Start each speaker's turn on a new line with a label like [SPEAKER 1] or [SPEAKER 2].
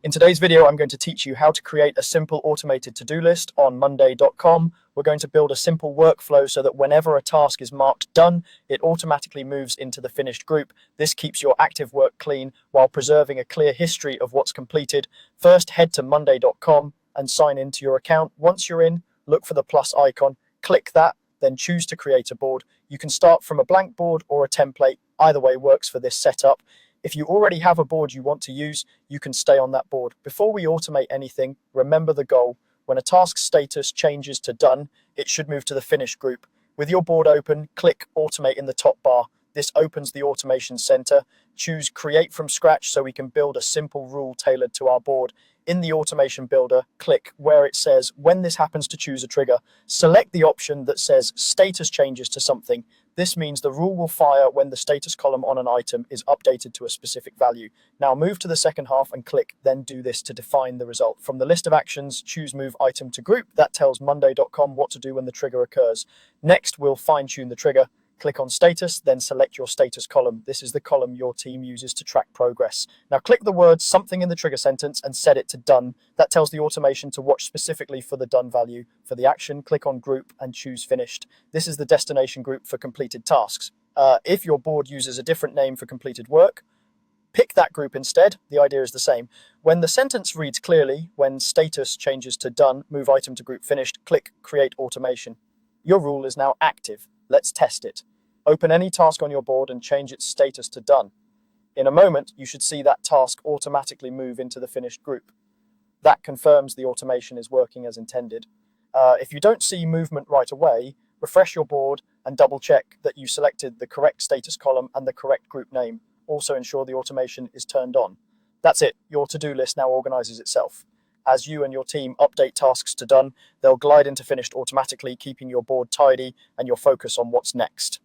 [SPEAKER 1] In today's video, I'm going to teach you how to create a simple automated to-do list on monday.com. We're going to build a simple workflow so that whenever a task is marked done, it automatically moves into the finished group. This keeps your active work clean while preserving a clear history of what's completed. First, head to monday.com and sign into your account. Once you're in, look for the plus icon, click that, then choose to create a board. You can start from a blank board or a template. Either way works for this setup. If you already have a board you want to use, you can stay on that board. Before we automate anything, remember the goal. When a task status changes to done, it should move to the finished group. With your board open, click Automate in the top bar. This opens the automation center. Choose Create from Scratch so we can build a simple rule tailored to our board. In the automation builder, click where it says when this happens to choose a trigger. Select the option that says status changes to something. This means the rule will fire when the status column on an item is updated to a specific value. Now move to the second half and click then do this to define the result. From the list of actions, choose Move Item to Group. That tells monday.com what to do when the trigger occurs. Next, we'll fine-tune the trigger. Click on Status, then select your status column. This is the column your team uses to track progress. Now click the word something in the trigger sentence and set it to done. That tells the automation to watch specifically for the done value. For the action, click on Group and choose Finished. This is the destination group for completed tasks. If your board uses a different name for completed work, pick that group instead. The idea is the same. When the sentence reads clearly, when status changes to done, move item to group finished, click Create Automation. Your rule is now active. Let's test it. Open any task on your board and change its status to done. In a moment, you should see that task automatically move into the finished group. That confirms the automation is working as intended. If you don't see movement right away, refresh your board and double check that you selected the correct status column and the correct group name. Also ensure the automation is turned on. That's it. Your to-do list now organizes itself. As you and your team update tasks to done, they'll glide into finished automatically, keeping your board tidy and your focus on what's next.